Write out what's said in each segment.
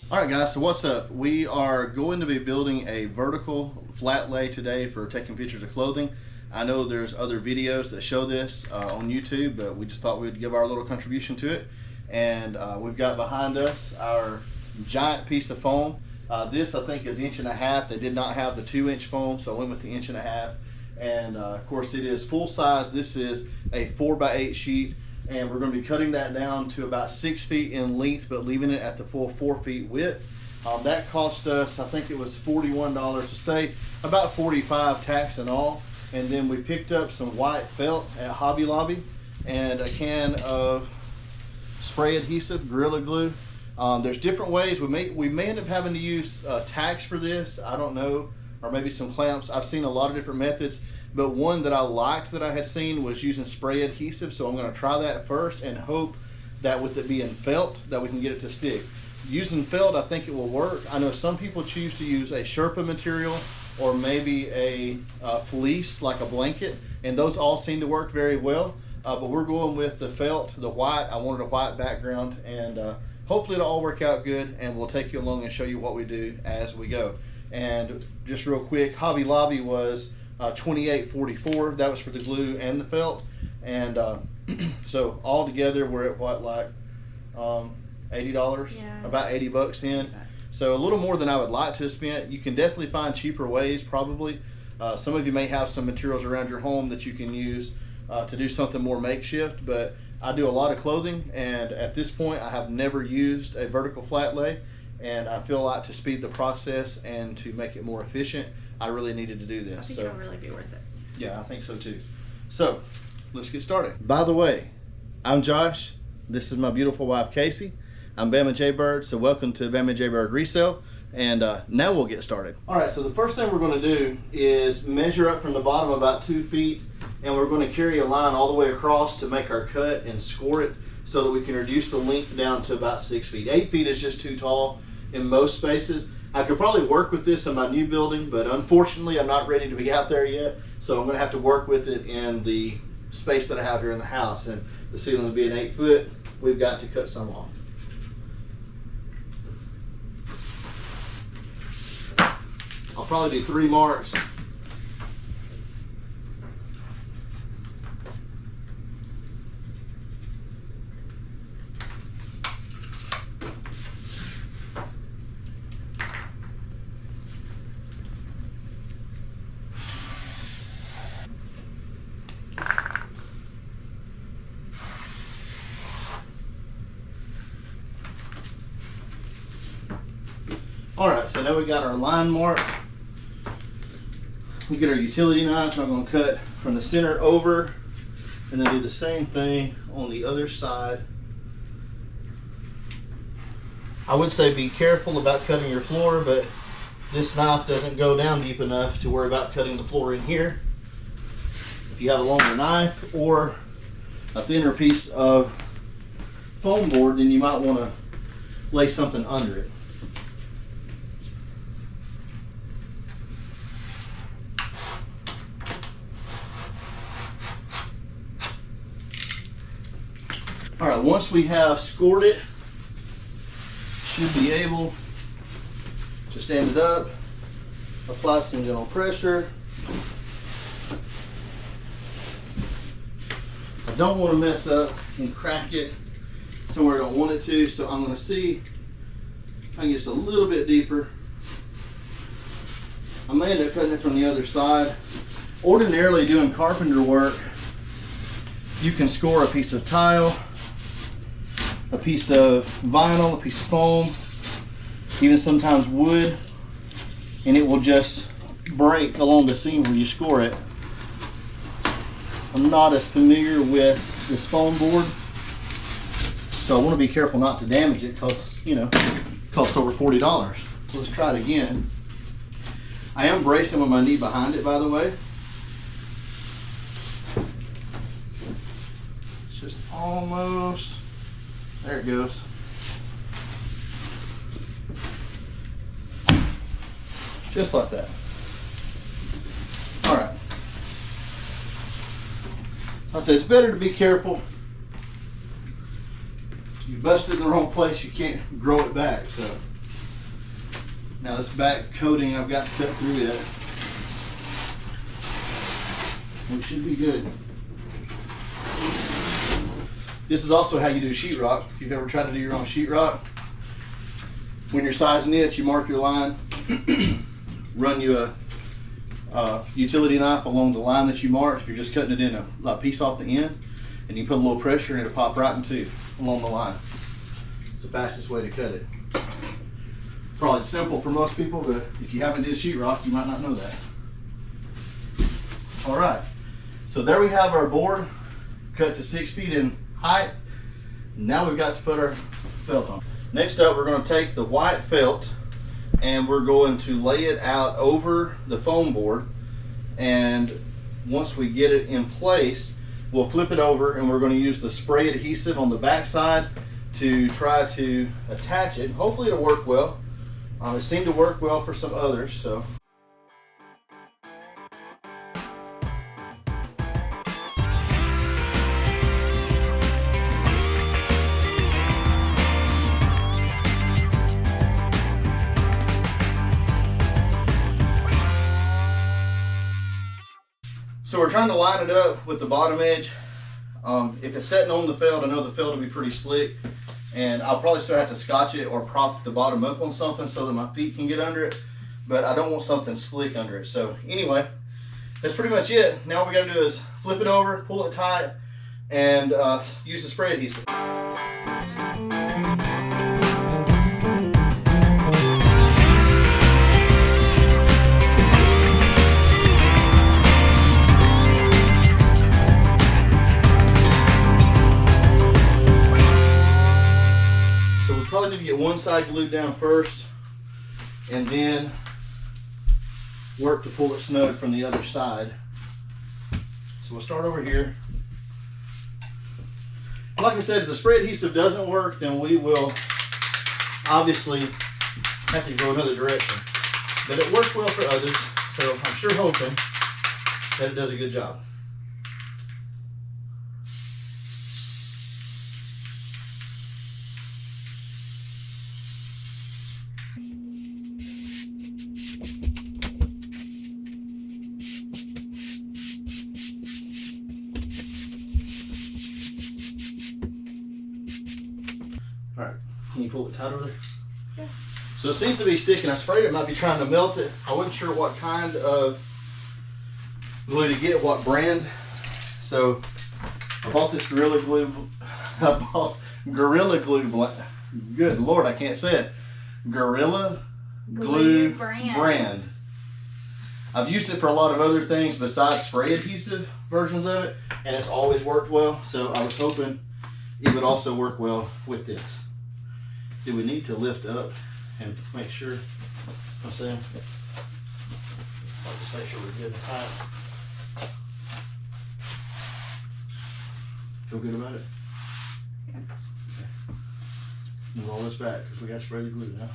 All right, guys, so what's up? We are going to be building a vertical flat lay today for taking pictures of clothing. I know there's other videos that show this on YouTube, but we just thought we'd give our little contribution to it. And we've got behind us our giant piece of foam. This I think is 1.5 inches. They did not have the 2-inch foam, so I went with the 1.5 inches. And of course it is full size. This is a 4x8 sheet. And we're going to be cutting that down to about 6 feet in length, but leaving it at the full 4 feet width. That cost us, I think it was $41 to say, about $45 tax and all. And then we picked up some white felt at Hobby Lobby and a can of spray adhesive, Gorilla Glue. There's different ways. We may end up having to use tacks for this. I don't know, or maybe some clamps. I've seen a lot of different methods. But one that I liked that I had seen was using spray adhesive, so I'm going to try that first and hope that with it being felt that we can get it to stick. Using felt, I think it will work. I know some people choose to use a Sherpa material or maybe a fleece like a blanket, and those all seem to work very well. But we're going with the felt, the white. I wanted a white background, and hopefully it'll all work out good, and we'll take you along and show you what we do as we go. And just real quick, Hobby Lobby was $28.44. That was for the glue and the felt, and so all together we're at what, like $80? Yeah, about $80 in. So a little more than I would like to have spent. You can definitely find cheaper ways probably. Some of you may have some materials around your home that you can use to do something more makeshift, but I do a lot of clothing, and at this point I have never used a vertical flat lay, and I feel like to speed the process and to make it more efficient, I really needed to do this. I think it'll really be worth it. Yeah, I think so too. So let's get started. By the way, I'm Josh. This is my beautiful wife, Casey. I'm Bama Jaybird, so welcome to Bama Jaybird Resell. And now we'll get started. All right, so the first thing we're going to do is measure up from the bottom about 2 feet, and we're going to carry a line all the way across to make our cut and score it so that we can reduce the length down to about 6 feet. 8 feet is just too tall in most spaces. I could probably work with this in my new building, but unfortunately I'm not ready to be out there yet, so I'm going to have to work with it in the space that I have here in the house. And the ceilings being 8 foot, we've got to cut some off. I'll probably do 3 marks. All right, so now we got our line mark. We get our utility knife. I'm going to cut from the center over and then do the same thing on the other side. I would say be careful about cutting your floor, but this knife doesn't go down deep enough to worry about cutting the floor in here. If you have a longer knife or a thinner piece of foam board, then you might want to lay something under it. All right, once we have scored it, should be able to stand it up, apply some gentle pressure. I don't want to mess up and crack it somewhere I don't want it to, so I'm going to see if I can get just a little bit deeper. I may end up cutting it from the other side. Ordinarily doing carpenter work, you can score a piece of tile, a piece of vinyl, a piece of foam, even sometimes wood, and it will just break along the seam where you score it. I'm not as familiar with this foam board, so I want to be careful not to damage it because, you know, it costs over $40. So let's try it again. I am bracing with my knee behind it, by the way. It's just almost. There it goes. Just like that. All right. I said it's better to be careful. You bust it in the wrong place, you can't grow it back. So Now this back coating I've got to cut through it. It should be good. This is also how you do sheetrock. If you've ever tried to do your own sheetrock, when you're sizing it, you mark your line, run you a utility knife along the line that you marked. You're just cutting it in a piece off the end, and you put a little pressure and it'll pop right in two along the line. It's the fastest way to cut it. Probably simple for most people, but if you haven't did sheetrock, you might not know that. All right, so there we have our board cut to 6 feet in height. Now we've got to put our felt on. Next up, we're going to take the white felt and we're going to lay it out over the foam board, and once we get it in place, we'll flip it over and we're going to use the spray adhesive on the back side to try to attach it. Hopefully it'll work well. It seemed to work well for some others, so. So we're trying to line it up with the bottom edge. If it's setting on the felt, I know the felt will be pretty slick, and I'll probably still have to scotch it or prop the bottom up on something so that my feet can get under it, but I don't want something slick under it. So anyway, that's pretty much it. Now what we gotta do is flip it over, pull it tight, and use the spray adhesive. Probably need to get one side glued down first and then work to pull it snug from the other side. So we'll start over here. Like I said, if the spray adhesive doesn't work, then we will obviously have to go another direction. But it worked well for others, so I'm sure hoping that it does a good job. All right, can you pull it tight over there? Yeah. So it seems to be sticking. I sprayed it, might be trying to melt it. I wasn't sure what kind of glue to get, what brand. So I bought this Gorilla Glue. I bought Gorilla Glue. Good Lord, I can't say it. Gorilla Glue brand. I've used it for a lot of other things besides spray adhesive versions of it, and it's always worked well. So I was hoping it would also work well with this. Do we need to lift up and make sure? I'm saying, I'll just make sure we're good and tight. Feel good about it? Yeah. Okay. Move all this back because we got to spray the glue now.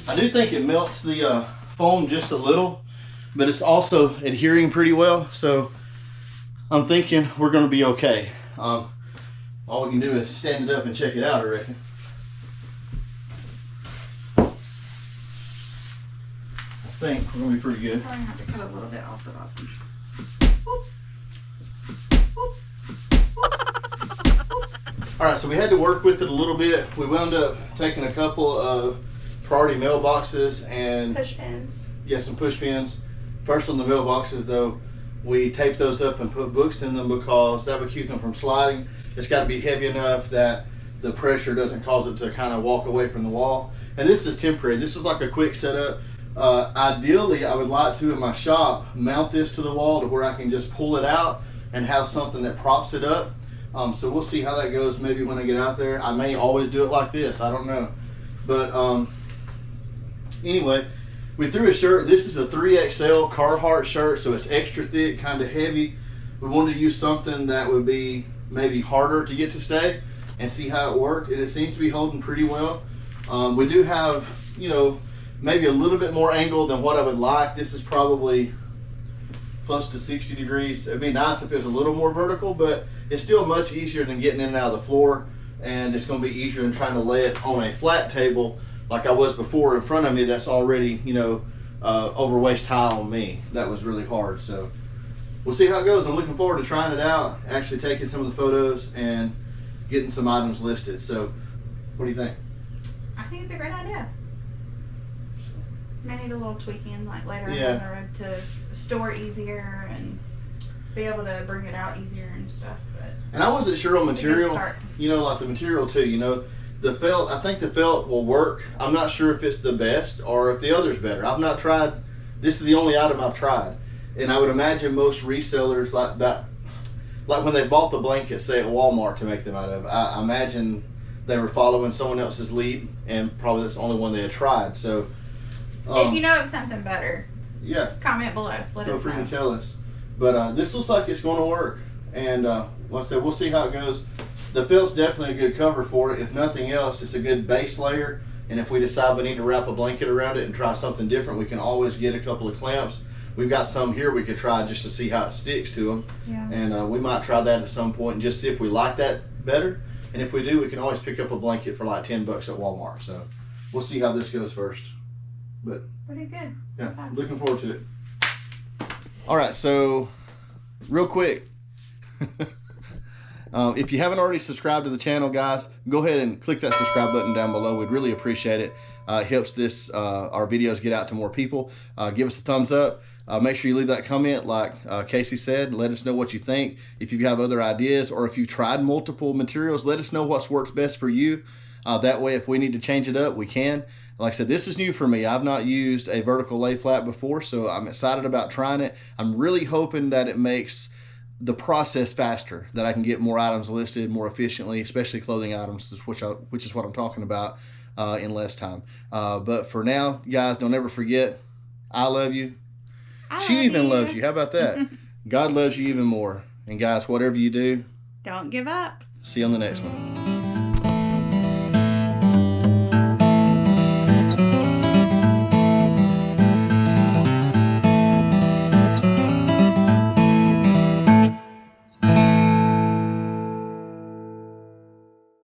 I do think it melts the foam just a little, but it's also adhering pretty well, so I'm thinking we're going to be okay. All we can do is stand it up and check it out, I reckon. I think we're going to be pretty good. Probably have to cut a little bit off the bottom. All right, so we had to work with it a little bit. We wound up taking a couple of priority mailboxes and push pins. Yeah, some push pins. First on the mailboxes though, we taped those up and put books in them because that would keep them from sliding. It's got to be heavy enough that the pressure doesn't cause it to kind of walk away from the wall. And this is temporary. This is like a quick setup. Ideally, I would like to, in my shop, mount this to the wall to where I can just pull it out and have something that props it up. So we'll see how that goes maybe when I get out there. I may always do it like this. I don't know. But anyway, we threw a shirt. This is a 3XL Carhartt shirt, so it's extra thick, kind of heavy. we wanted to use something that would be maybe harder to get to stay and see how it worked, and it seems to be holding pretty well. We do have, you know, maybe a little bit more angle than what I would like. This is probably close to 60 degrees. It'd be nice if it was a little more vertical, but it's still much easier than getting in and out of the floor, and it's going to be easier than trying to lay it on a flat table like I was before in front of me that's already, you know, over waist high on me. That was really hard. So we'll see how it goes. I'm looking forward to trying it out, actually taking some of the photos and getting some items listed. So what do you think? I think it's a great idea. I need a little tweaking, like later on the road, to store easier and be able to bring it out easier and stuff. But and I wasn't sure on material, you know, like the material too, you know, the felt, I think the felt will work. I'm not sure if it's the best or if the other's better. I've not tried, this is the only item I've tried. And I would imagine most resellers like that, like when they bought the blankets, say at Walmart to make them out of, I imagine they were following someone else's lead, and probably that's the only one they had tried. So if you know of something better, yeah, comment below. Feel free to tell us. But this looks like it's going to work, and like I said, we'll see how it goes. The felt's definitely a good cover for it. If nothing else, it's a good base layer, and if we decide we need to wrap a blanket around it and try something different, we can always get a couple of clamps. We've got some here we could try just to see how it sticks to them. Yeah. And we might try that at some point and just see if we like that better. And if we do, we can always pick up a blanket for like $10 at Walmart. So we'll see how this goes first. But pretty good. Yeah, looking forward to it. All right, so real quick, if you haven't already subscribed to the channel, guys, go ahead and click that subscribe button down below. We'd really appreciate it. It helps our videos get out to more people. Give us a thumbs up. Make sure you leave that comment like Casey said. Let us know what you think. If you have other ideas or if you've tried multiple materials, let us know what works best for you. That way, if we need to change it up, we can. Like I said, this is new for me. I've not used a vertical lay flat before, so I'm excited about trying it. I'm really hoping that it makes the process faster, that I can get more items listed more efficiently, especially clothing items, which is what I'm talking about, in less time. But for now, guys, don't ever forget, I love you. She even loves you. How about that? God loves you even more. And guys, whatever you do, don't give up. see you on the next one.